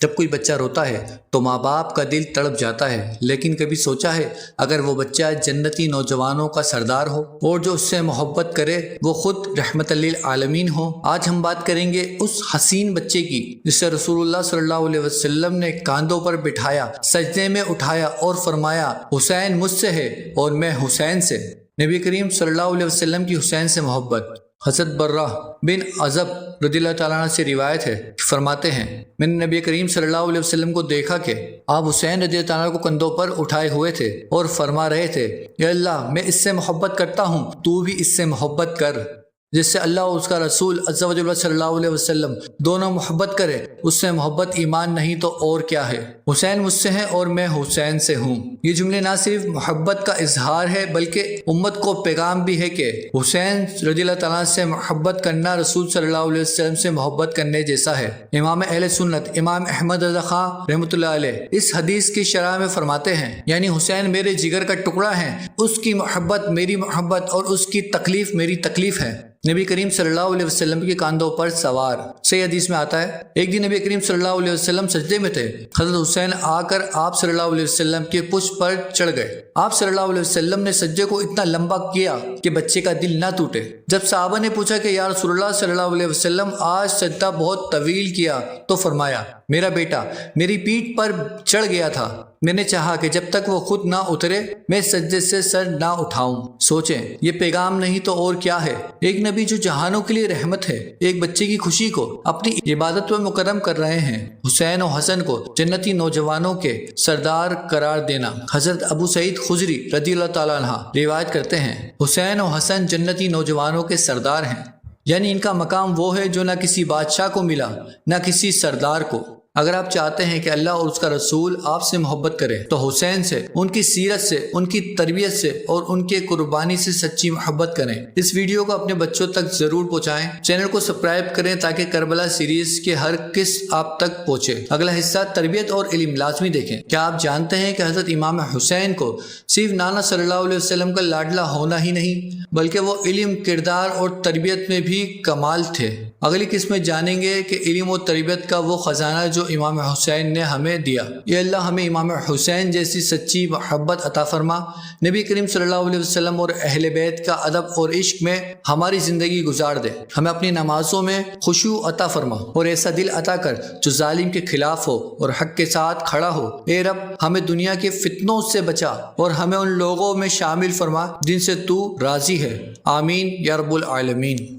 جب کوئی بچہ روتا ہے تو ماں باپ کا دل تڑپ جاتا ہے، لیکن کبھی سوچا ہے اگر وہ بچہ جنتی نوجوانوں کا سردار ہو اور جو اس سے محبت کرے وہ خود رحمت للعالمین ہو؟ آج ہم بات کریں گے اس حسین بچے کی جسے رسول اللہ صلی اللہ علیہ وسلم نے کاندھوں پر بٹھایا، سجدے میں اٹھایا اور فرمایا حسین مجھ سے ہے اور میں حسین سے۔ نبی کریم صلی اللہ علیہ وسلم کی حسین سے محبت۔ حضرت برہ بن عزب رضی اللہ تعالیٰ عنہ سے روایت ہے، فرماتے ہیں میں نے نبی کریم صلی اللہ علیہ وسلم کو دیکھا کہ آپ حسین رضی اللہ تعالیٰ عنہ کو کندھوں پر اٹھائے ہوئے تھے اور فرما رہے تھے یا اللہ میں اس سے محبت کرتا ہوں، تو بھی اس سے محبت کر۔ جس سے اللہ اور اس کا رسول عز و جل صلی اللہ علیہ وسلم دونوں محبت کرے، اس سے محبت ایمان نہیں تو اور کیا ہے۔ حسین مجھ سے ہے اور میں حسین سے ہوں۔ یہ جملے نہ صرف محبت کا اظہار ہے بلکہ امت کو پیغام بھی ہے کہ حسین رضی اللہ تعالیٰ سے محبت کرنا رسول صلی اللہ علیہ وسلم سے محبت کرنے جیسا ہے۔ امام اہل سنت امام احمد رضا خان رحمۃ اللہ علیہ اس حدیث کی شرح میں فرماتے ہیں یعنی حسین میرے جگر کا ٹکڑا ہے، اس کی محبت میری محبت اور اس کی تکلیف میری تکلیف ہے۔ نبی کریم صلی اللہ علیہ وسلم کے کاندھوں پر سوار۔ صحیح حدیث میں آتا ہے ایک دن نبی کریم صلی اللہ علیہ وسلم سجدے میں تھے، حضرت حسین آ کر آپ صلی اللہ علیہ وسلم کے پشت پر چڑھ گئے۔ آپ صلی اللہ علیہ وسلم نے سجدے کو اتنا لمبا کیا کہ بچے کا دل نہ ٹوٹے۔ جب صحابہ نے پوچھا کہ یا رسول اللہ صلی اللہ علیہ وسلم آج سجدہ بہت طویل کیا، تو فرمایا میرا بیٹا میری پیٹھ پر چڑھ گیا تھا، میں نے چاہا کہ جب تک وہ خود نہ اترے میں سجدے سے سر نہ اٹھاؤں۔ سوچیں یہ پیغام نہیں تو اور کیا ہے؟ ایک نبی جو جہانوں کے لیے رحمت ہے ایک بچے کی خوشی کو اپنی عبادت میں مکرم کر رہے ہیں۔ حسین و حسن کو جنتی نوجوانوں کے سردار قرار دینا۔ حضرت ابو سعید خدری رضی اللہ تعالیٰ عنہ روایت کرتے ہیں حسین و حسن جنتی نوجوانوں کے سردار ہیں، یعنی ان کا مقام وہ ہے جو نہ کسی بادشاہ کو ملا نہ کسی سردار کو۔ اگر آپ چاہتے ہیں کہ اللہ اور اس کا رسول آپ سے محبت کرے تو حسین سے، ان کی سیرت سے، ان کی تربیت سے اور ان کے قربانی سے سچی محبت کریں۔ اس ویڈیو کو اپنے بچوں تک ضرور پہنچائیں، چینل کو سبسکرائب کریں تاکہ کربلا سیریز کے ہر قسط آپ تک پہنچے۔ اگلا حصہ تربیت اور علم لازمی دیکھیں۔ کیا آپ جانتے ہیں کہ حضرت امام حسین کو صرف نانا صلی اللہ علیہ وسلم کا لاڈلا ہونا ہی نہیں بلکہ وہ علم، کردار اور تربیت میں بھی کمال تھے۔ اگلی قسم میں جانیں گے کہ علم و تربیت کا وہ خزانہ جو امام حسین نے ہمیں دیا۔ یا اللہ ہمیں امام حسین جیسی سچی محبت عطا فرما۔ نبی کریم صلی اللہ علیہ وسلم اور اہل بیت کا ادب اور عشق میں ہماری زندگی گزار دے۔ ہمیں اپنی نمازوں میں خشوع عطا فرما اور ایسا دل عطا کر جو ظالم کے خلاف ہو اور حق کے ساتھ کھڑا ہو۔ اے رب ہمیں دنیا کے فتنوں سے بچا اور ہمیں ان لوگوں میں شامل فرما جن سے تو راضی ہے۔ آمین یا رب العالمین۔